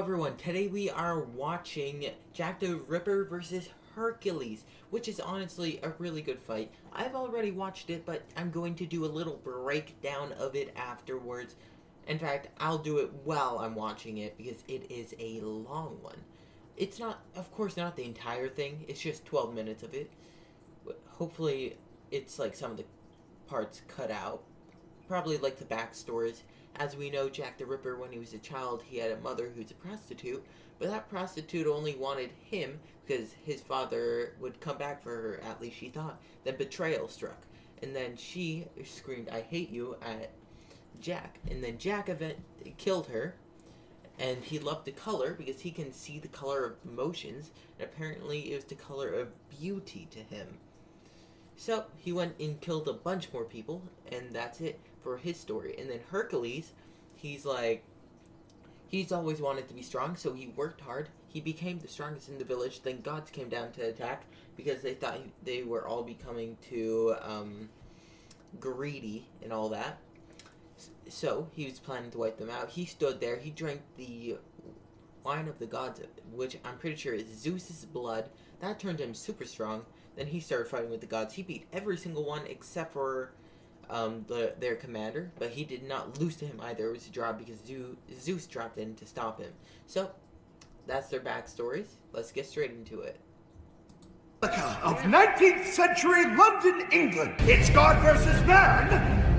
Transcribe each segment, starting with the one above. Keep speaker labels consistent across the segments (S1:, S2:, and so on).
S1: Everyone, today we are watching Jack the Ripper versus Hercules, which is honestly a really good fight. I've already watched it, but I'm going to do a little breakdown of it afterwards. In fact, I'll do it while I'm watching it because it is a long one. It's not, of course, not the entire thing. It's just 12 minutes of it. Hopefully, it's like some of the parts cut out. Probably like the backstories. As we know, Jack the Ripper, when he was a child, he had a mother who's a prostitute, but that prostitute only wanted him because his father would come back for her, at least she thought. Then betrayal struck, and then she screamed, "I hate you," at Jack, and then Jack killed her, and he loved the color because he can see the color of emotions, and apparently it was the color of beauty to him. So, he went and killed a bunch more people, and that's it for his story. And then Hercules, he's always wanted to be strong, so he worked hard. He became the strongest in the village. Then gods came down to attack because they thought they were all becoming too greedy and all that. So, he was planning to wipe them out. He stood there. He drank the wine of the gods, which I'm pretty sure is Zeus's blood. That turned him super strong. Then he started fighting with the gods. He beat every single one except for their commander, but he did not lose to him either. It was a draw because Zeus dropped in to stop him. So, that's their backstories. Let's get straight into it.
S2: Of 19th century London, England. It's God versus man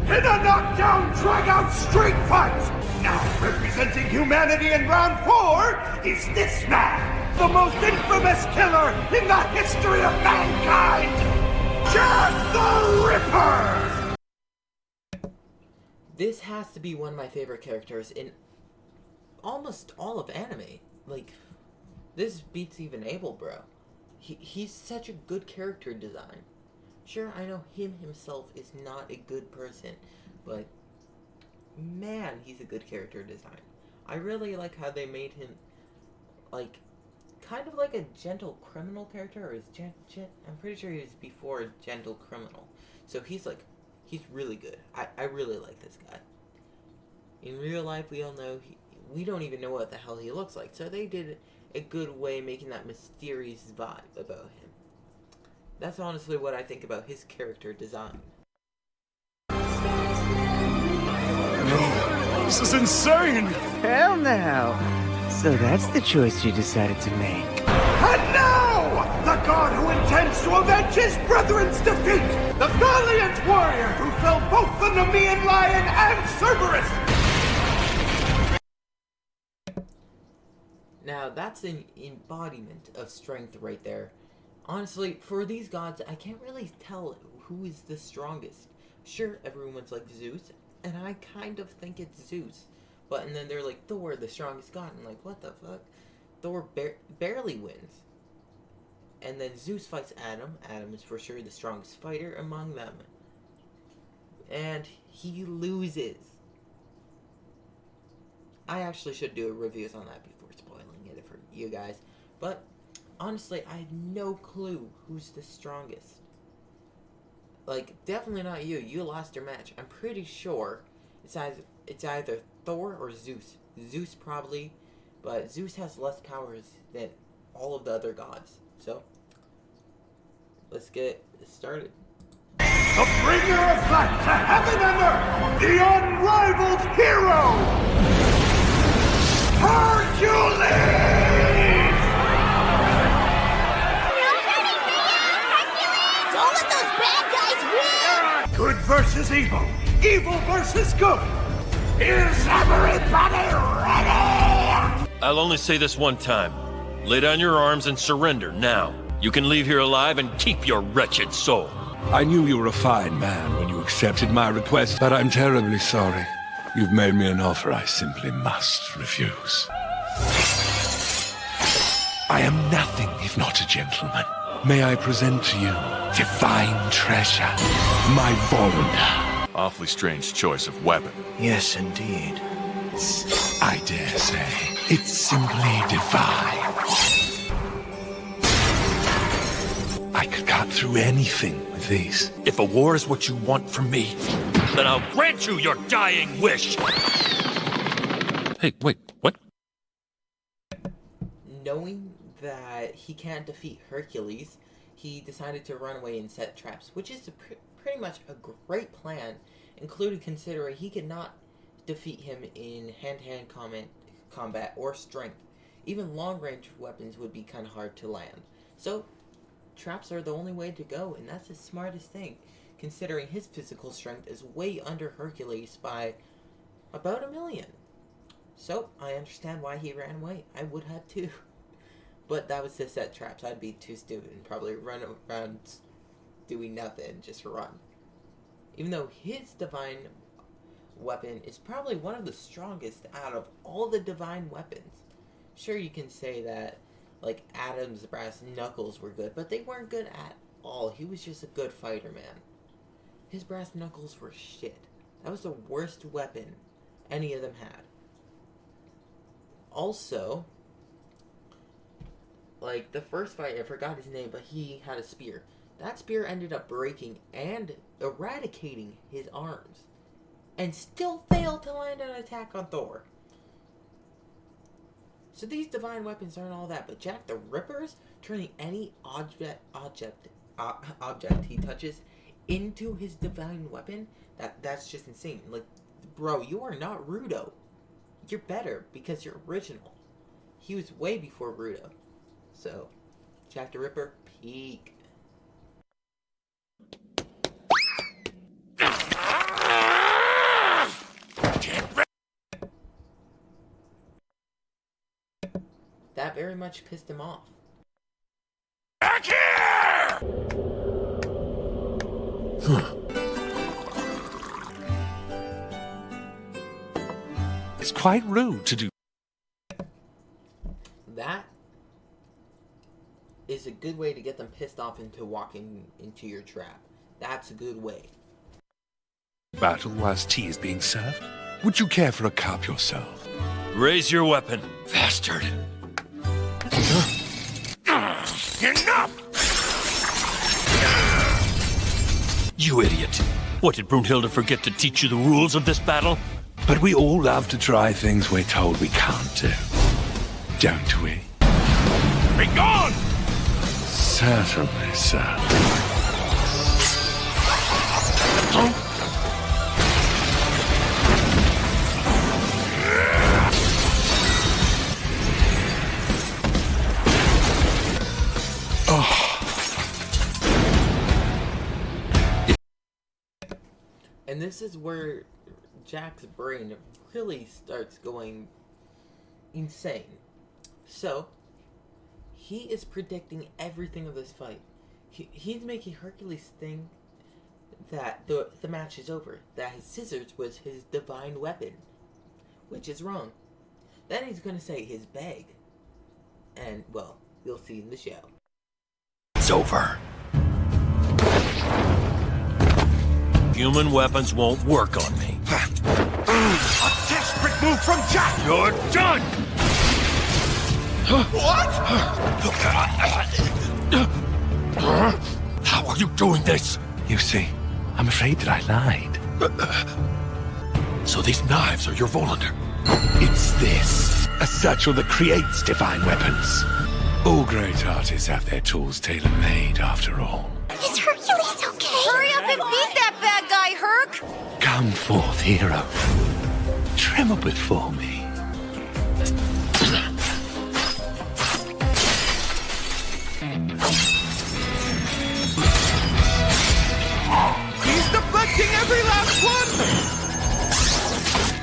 S2: in a knockdown, drag-out street fight. Now, representing humanity in round 4 is this man, the most infamous killer in the history of mankind, Jack the Ripper!
S1: This has to be one of my favorite characters in almost all of anime. Like, this beats even Abel, bro. He's such a good character design. Sure, I know him himself is not a good person, but man, he's a good character design. I really like how they made him, like, kind of like a gentle criminal character, or I'm pretty sure he was before a gentle criminal. So he's really good. I really like this guy. In real life, we all know, we don't even know what the hell he looks like, so they did a good way making that mysterious vibe about him. That's honestly what I think about his character design.
S2: No, this is insane!
S3: Hell no! So that's the choice you decided to make.
S2: And now, the god who intends to avenge his brethren's defeat! The valiant warrior who felled both the Nemean lion and Cerberus!
S1: Now, that's an embodiment of strength right there. Honestly, for these gods, I can't really tell who is the strongest. Sure, everyone's like Zeus, and I kind of think it's Zeus. But, and then they're like, Thor, the strongest god. I'm like, what the fuck? Thor barely wins. And then Zeus fights Adam. Adam is for sure the strongest fighter among them. And he loses. I actually should do a reviews on that before spoiling it for you guys. But, honestly, I had no clue who's the strongest. Like, definitely not you. You lost your match. I'm pretty sure it's either Thor or Zeus. Zeus probably, but Zeus has less powers than all of the other gods. So, let's get started.
S2: The bringer of light to heaven and earth! The unrivaled hero! Hercules! Good versus evil. Evil versus good. Is everybody ready?
S4: I'll only say this one time. Lay down your arms and surrender now. You can leave here alive and keep your wretched soul.
S5: I knew you were a fine man when you accepted my request, but I'm terribly sorry. You've made me an offer I simply must refuse. I am nothing if not a gentleman. May I present to you divine treasure, my Volna.
S4: Awfully strange choice of weapon.
S3: Yes, indeed.
S5: I dare say, it's simply divine. I could cut through anything with these.
S4: If a war is what you want from me, then I'll grant you your dying wish! Hey, wait, what?
S1: knowing that he can't defeat Hercules, he decided to run away and set traps, which is pretty much a great plan, including considering he could not defeat him in hand-to-hand combat or strength. Even long-range weapons would be kind of hard to land. So, traps are the only way to go, and that's the smartest thing, considering his physical strength is way under Hercules by about 1,000,000. So, I understand why he ran away. I would have too. But that was to set traps. I'd be too stupid and probably run around doing nothing, just run. Even though his divine weapon is probably one of the strongest out of all the divine weapons. Sure, you can say that, like, Adam's brass knuckles were good, but they weren't good at all. He was just a good fighter, man. His brass knuckles were shit. That was the worst weapon any of them had. Also, like, the first fight, I forgot his name, but he had a spear. That spear ended up breaking and eradicating his arms, and still failed to land an attack on Thor. So these divine weapons aren't all that, but Jack the Ripper's turning any object he touches into his divine weapon, that's just insane. Like, bro, you are not Rudo. You're better because you're original. He was way before Rudo. So, Jack the Ripper, peak. That very much pissed him off.
S5: Back here! It's quite rude to do.
S1: That is a good way to get them pissed off into walking into your trap. That's a good way.
S5: Battle whilst tea is being served? Would you care for a cup yourself?
S4: Raise your weapon, bastard.
S5: Enough!
S4: You idiot. What, did Brunhilde forget to teach you the rules of this battle?
S5: But we all love to try things we're told we can't do. Don't we?
S4: Be gone!
S5: Certainly, sir.
S1: And this is where Jack's brain really starts going insane. So, he is predicting everything of this fight. He's making Hercules think that the match is over, that his scissors was his divine weapon, which is wrong. Then he's going to say his bag. And, well, you'll see in the show.
S4: It's over. Human weapons won't work on me.
S2: A desperate move from Jack!
S4: You're done!
S2: What?
S4: How are you doing this?
S5: You see, I'm afraid that I lied.
S4: So these knives are your Volander.
S5: It's this, a satchel that creates divine weapons. All great artists have their tools tailor-made, after all.
S6: Is Hercules okay? Hurry up and beat that bad guy, Herc!
S5: Come forth, hero. Tremble before me.
S2: He's deflecting every last one!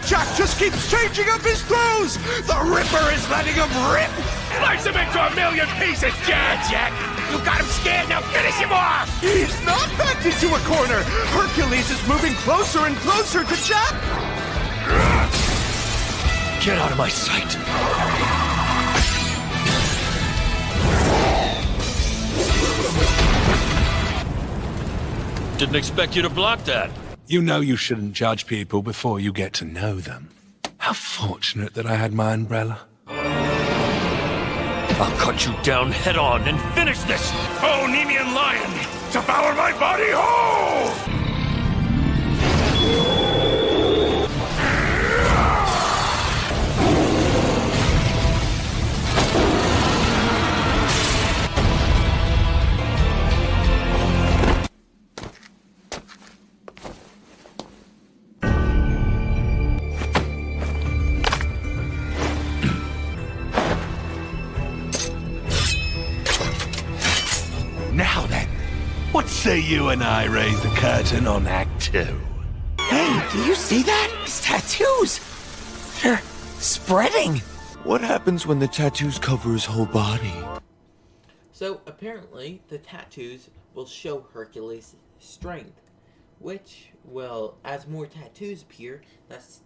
S2: Jack just keeps changing up his throws! The Ripper is letting him rip!
S4: Slice him into a million pieces, Jack! You got him scared, now finish him off!
S2: He's not backed into a corner! Hercules is moving closer and closer to Jack!
S4: Get out of my sight! Didn't expect you to block that.
S5: You know you shouldn't judge people before you get to know them. How fortunate that I had my umbrella.
S4: I'll cut you down head on and finish this!
S5: Oh, Nemean lion! Devour my body whole! say you and I raise the curtain on Act 2.
S3: Hey, do you see that? His tattoos! They're spreading!
S7: What happens when the tattoos cover his whole body?
S1: So apparently, the tattoos will show Hercules' strength, which, well, as more tattoos appear, that's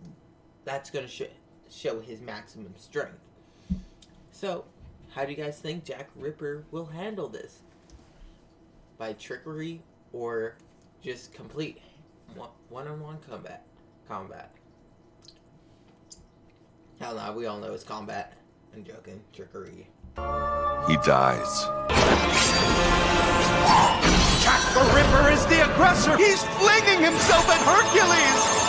S1: going to show his maximum strength. So, how do you guys think Jack Ripper will handle this? By trickery or just complete one-on-one combat? Hell no, we all know it's combat. I'm joking. Trickery.
S7: He dies.
S2: Jack the Ripper is the aggressor! He's flinging himself at Hercules!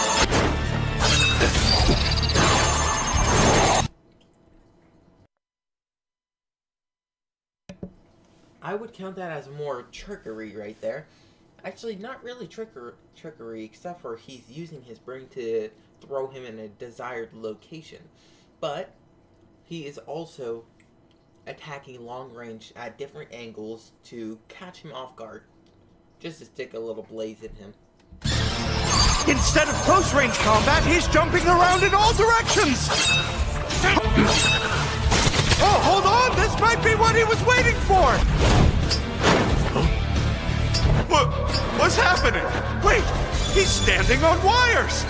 S1: I would count that as more trickery right there. Actually, not really trickery, except for he's using his brain to throw him in a desired location. But he is also attacking long range at different angles to catch him off guard, just to stick a little blaze in him.
S2: Instead of close range combat, he's jumping around in all directions! Oh, hold on! This might be what he was waiting for! What's happening? Wait! He's standing on wires!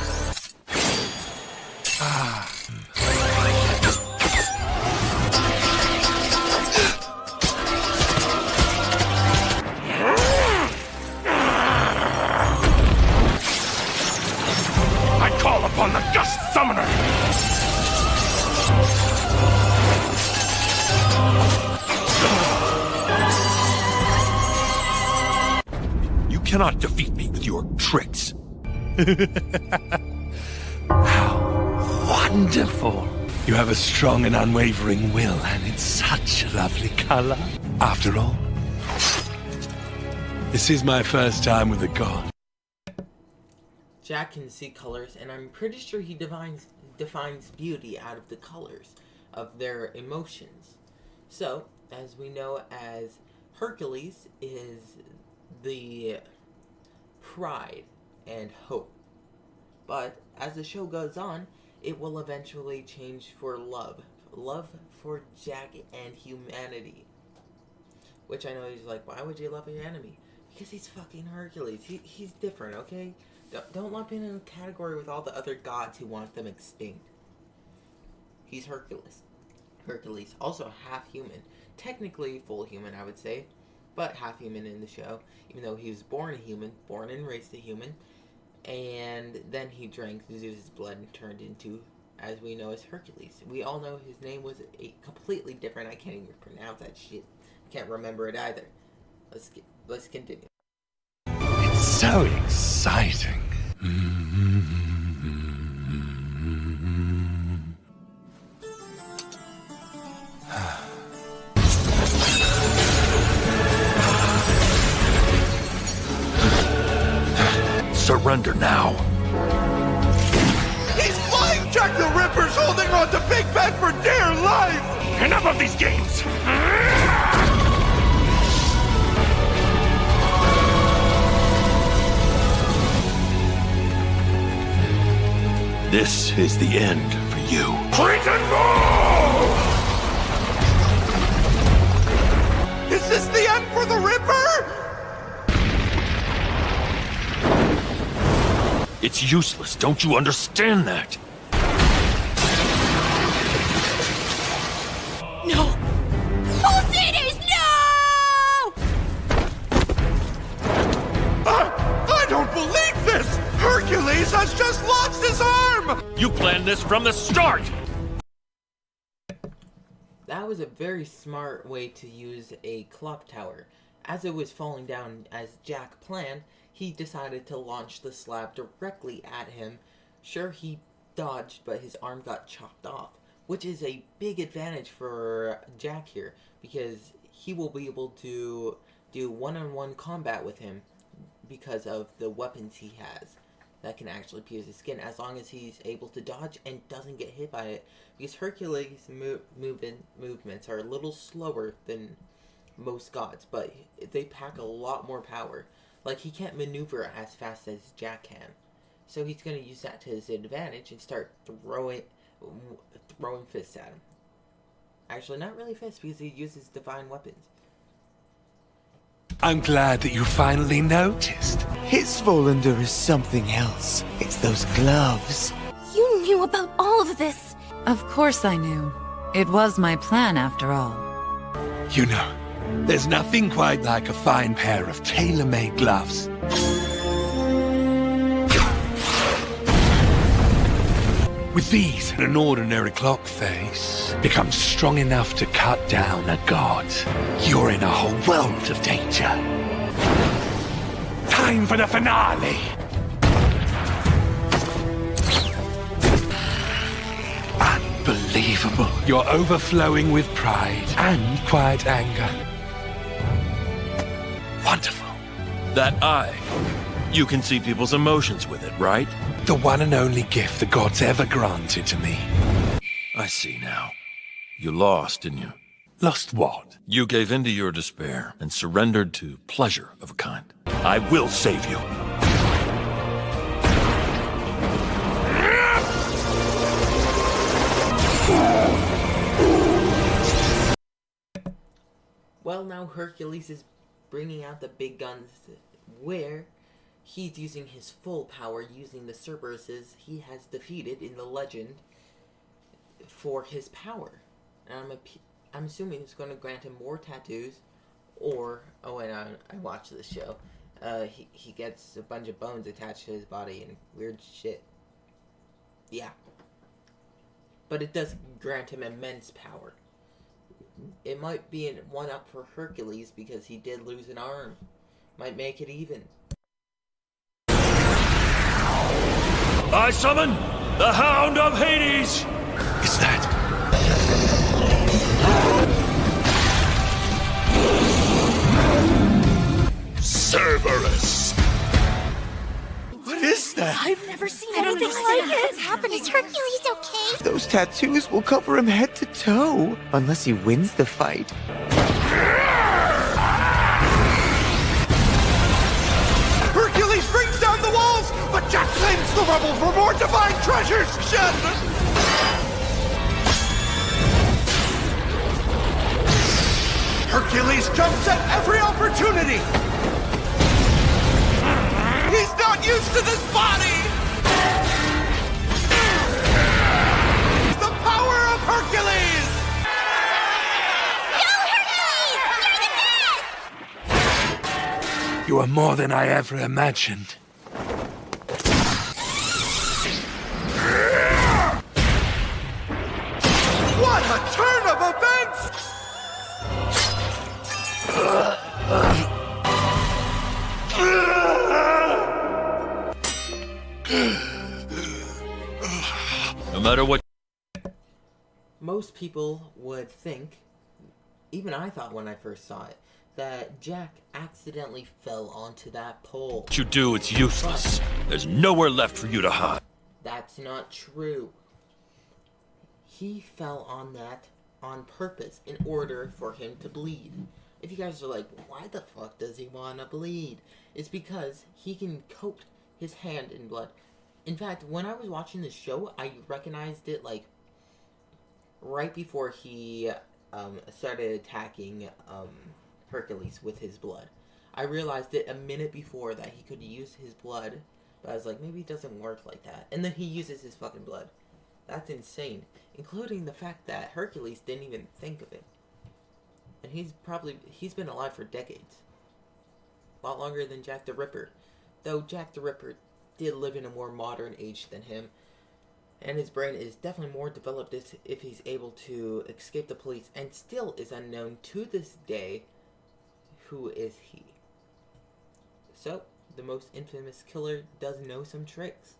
S5: I call upon the Gust Summoner!
S7: You cannot defeat me with your tricks.
S5: How wonderful! You have a strong and unwavering will, and it's such a lovely color. After all, this is my first time with a god.
S1: Jack can see colors, and I'm pretty sure he defines beauty out of the colors of their emotions. So, as we know, as Hercules is the pride and hope. But as the show goes on, it will eventually change for love. Love for Jack and humanity. Which I know he's like, why would you love your enemy? Because he's fucking Hercules. He's different, okay? Don't lump him in a category with all the other gods who want them extinct. He's Hercules. Hercules, also half human. Technically full human, I would say. But half human in the show. Even though he was born a human. Born and raised a human. And then he drank Zeus's blood and turned into, as we know, as Hercules. We all know his name was completely different. I can't even pronounce that shit. Can't remember it either. Let's continue.
S5: It's so exciting.
S4: Surrender now.
S2: He's flying! Jack the Ripper's holding on to Big Ben for dear life!
S5: Enough of these games!
S4: This is the end for you.
S5: Triton Ball!
S2: Is this the end for the Ripper?
S4: It's useless, don't you understand that?
S6: No! Ulysses, no!
S2: I don't believe this! Hercules has just lost his arm!
S4: You planned this from the start!
S1: That was a very smart way to use a clock tower. As it was falling down as Jack planned, he decided to launch the slab directly at him. Sure, he dodged, but his arm got chopped off, which is a big advantage for Jack here, because he will be able to do one-on-one combat with him because of the weapons he has that can actually pierce his skin, as long as he's able to dodge and doesn't get hit by it, because Hercules' movements are a little slower than most gods, but they pack a lot more power. Like, he can't maneuver as fast as Jack can. So he's going to use that to his advantage and start throwing fists at him. Actually, not really fists, because he uses divine weapons.
S3: I'm glad that you finally noticed. His Volander is something else. It's those gloves.
S6: You knew about all of this.
S8: Of course I knew. It was my plan, after all.
S5: You know, there's nothing quite like a fine pair of tailor-made gloves. With these, an ordinary clock face becomes strong enough to cut down a god. You're in a whole world of danger. Time for the finale! Unbelievable. You're overflowing with pride and quiet anger. Wonderful.
S4: That eye. You can see people's emotions with it, right?
S5: The one and only gift the gods ever granted to me.
S4: I see now. You lost, didn't you?
S5: Lost what?
S4: You gave in to your despair and surrendered to pleasure of a kind. I will save you.
S1: Well, now Hercules is bringing out the big guns where he's using his full power, using the Cerberuses he has defeated in the legend for his power. And I'm assuming it's going to grant him more tattoos, or, oh wait, I watched this show. He gets a bunch of bones attached to his body and weird shit. Yeah. But it does grant him immense power. It might be a one-up for Hercules because he did lose an arm. Might make it even.
S4: I summon the Hound of Hades!
S5: Is that...
S7: Cerberus!
S3: What is that?
S6: I've never seen anything like it. What's happening? Is Hercules okay?
S3: Those tattoos will cover him head to toe. Unless he wins the fight.
S2: Hercules brings down the walls, but Jack claims the rubble for more divine treasures! Hercules jumps at every opportunity! He's not used to this body! The power of Hercules!
S6: Go, Hercules! You're the best!
S5: You are more than I ever imagined.
S2: What a turn of events!
S4: No matter what.
S1: Most people would think, even I thought when I first saw it, that Jack accidentally fell onto that pole.
S4: You do, it's useless. There's nowhere left for you to hide.
S1: That's not true. He fell on that on purpose in order for him to bleed. If you guys are like, why the fuck does he want to bleed? It's because he can coat his hand in blood. In fact, when I was watching the show, I recognized it like right before he started attacking Hercules with his blood. I realized it a minute before that he could use his blood, but I was like, maybe it doesn't work like that. And then he uses his fucking blood. That's insane. Including the fact that Hercules didn't even think of it. And he's been alive for decades. A lot longer than Jack the Ripper. Though Jack the Ripper did live in a more modern age than him. And his brain is definitely more developed if he's able to escape the police. And still is unknown to this day, who is he. So, the most infamous killer does know some tricks.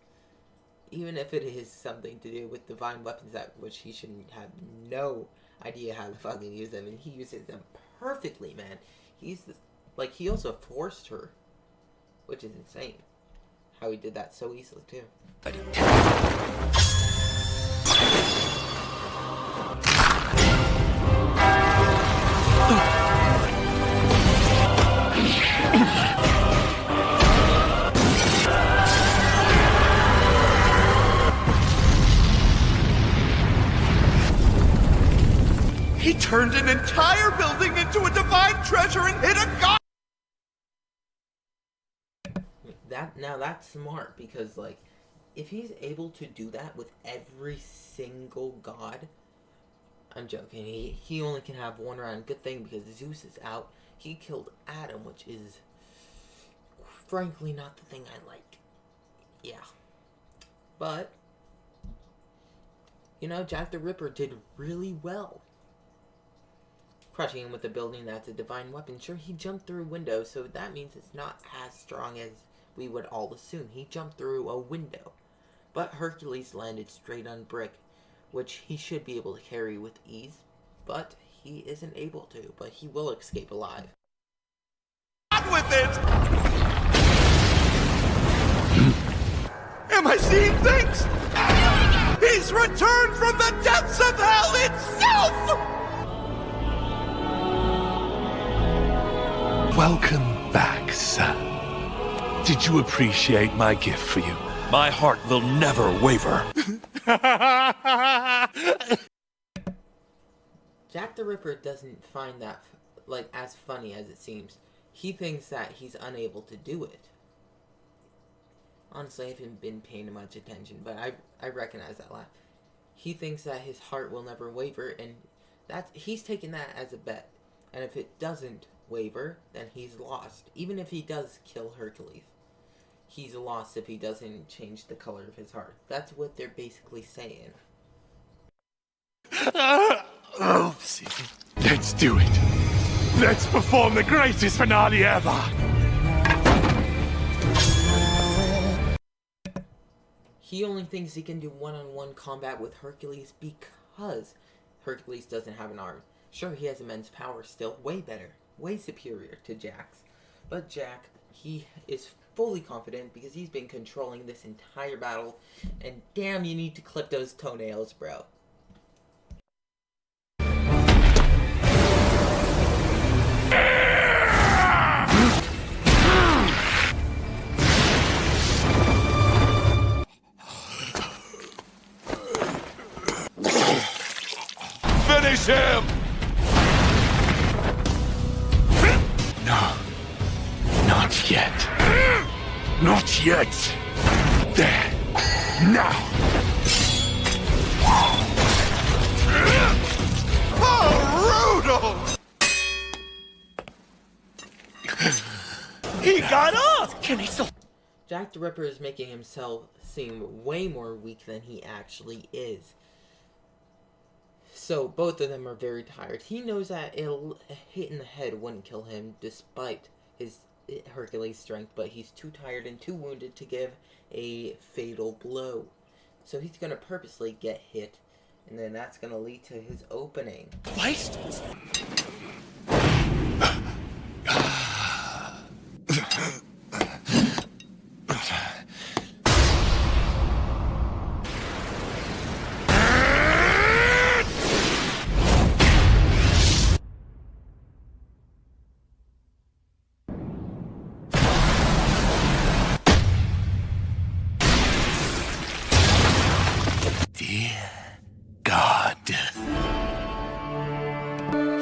S1: Even if it is something to do with divine weapons that which he shouldn't have no idea how to fucking use them, and he uses them perfectly, man. He also forced her, which is insane. How he did that so easily too.
S2: He turned an entire building into a divine treasure and hid a god.
S1: Now that's smart, because like, if he's able to do that with every single god, I'm joking. He only can have one round. Good thing, because Zeus is out. He killed Adam, which is frankly not the thing I like. Yeah. But, you know, Jack the Ripper did really well. Crushing him with a building that's a divine weapon. Sure, he jumped through a window, so that means it's not as strong as we would all assume. He jumped through a window. But Hercules landed straight on brick, which he should be able to carry with ease. But he isn't able to. But he will escape alive.
S2: On with it! Am I seeing things? He's returned from the depths of hell itself!
S5: Welcome back, son. Did you appreciate my gift for you?
S4: My heart will never waver.
S1: Jack the Ripper doesn't find that, like, as funny as it seems. He thinks that he's unable to do it. Honestly, I haven't been paying much attention, but I recognize that laugh. He thinks that his heart will never waver, and he's taking that as a bet. And if it doesn't waver, then he's lost. Even if he does kill Hercules, he's lost if he doesn't change the color of his heart. That's what they're basically saying.
S5: Oh, let's do it. Let's perform the greatest finale ever.
S1: He only thinks he can do one-on-one combat with Hercules because Hercules doesn't have an arm. Sure, he has immense power still, way better, way superior to Jack's. But Jack, he is fully confident because he's been controlling this entire battle, and damn, you need to clip those toenails, bro.
S2: Finish him!
S5: No. Not yet. Not yet. There. Now.
S2: Oh, Rudo! He got up! Can he still...
S1: Jack the Ripper is making himself seem way more weak than he actually is. So both of them are very tired. He knows that a hit in the head wouldn't kill him despite his Hercules strength, but he's too tired and too wounded to give a fatal blow. So he's going to purposely get hit, and then that's going to lead to his opening.
S2: What?
S5: Dear God.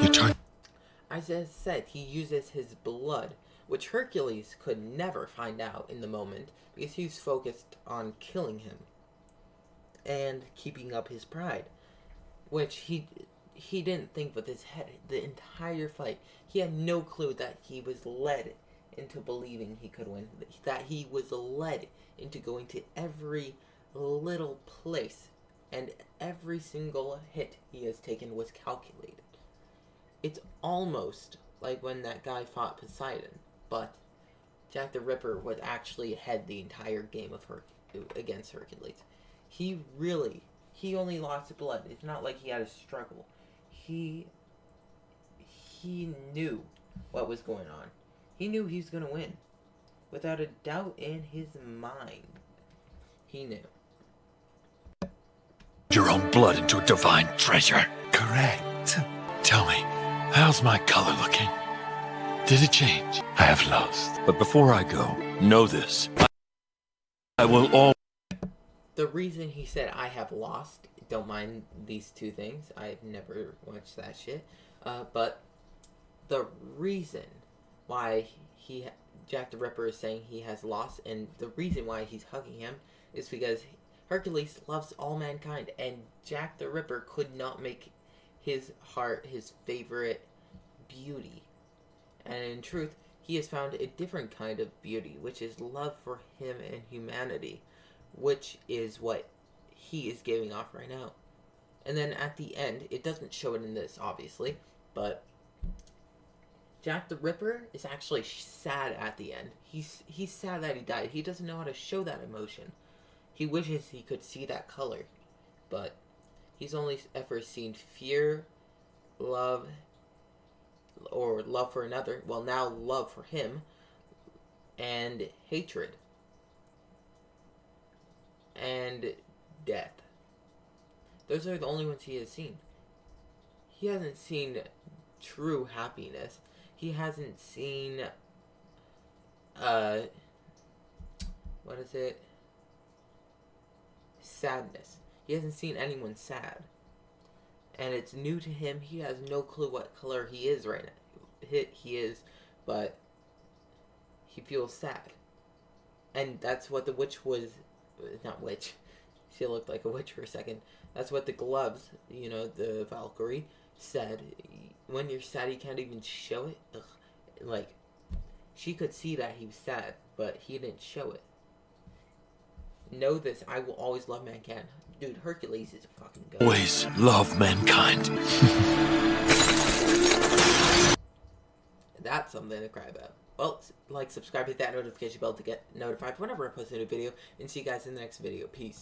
S5: You turn.
S1: As I said, he uses his blood, which Hercules could never find out in the moment because he's focused on killing him and keeping up his pride, which he didn't think with his head the entire fight. He had no clue that he was led into believing he could win, that he was led into going to every little place, and every single hit he has taken was calculated. It's almost like when that guy fought Poseidon, but Jack the Ripper was actually ahead the entire game of against Hercules. He only lost blood. It's not like he had a struggle. He knew what was going on. He knew he was going to win. Without a doubt in his mind. He knew.
S5: Your own blood into a divine treasure. Correct. Tell me, how's my color looking? Did it change? I have lost.
S4: But before I go, know this. I will all...
S1: The reason he said I have lost don't mind these two things. I've never watched that shit. But the reason why Jack the Ripper is saying he has lost, and the reason why he's hugging him, is because Hercules loves all mankind, and Jack the Ripper could not make his heart his favorite beauty. And in truth, he has found a different kind of beauty, which is love for him and humanity, which is what he is giving off right now. And then at the end, it doesn't show it in this, obviously, but Jack the Ripper is actually sad at the end. He's sad that he died. He doesn't know how to show that emotion. He wishes he could see that color, but he's only ever seen fear, love, or love for another. Well, now love for him, and hatred, and death. Those are the only ones he has seen. He hasn't seen true happiness. He hasn't seen, what is it? Sadness. He hasn't seen anyone sad. And it's new to him. He has no clue what color he is right now. He is, but he feels sad. And that's what the witch was, not witch. She looked like a witch for a second. That's what the gloves, you know, the Valkyrie, said. When you're sad, you can't even show it. Ugh. Like, she could see that he was sad, but he didn't show it. Know this, I will always love mankind. Dude, Hercules is a fucking god.
S7: Always love mankind.
S1: That's something to cry about. Well, like, subscribe, hit that notification bell to get notified whenever I post a new video, and see you guys in the next video. Peace.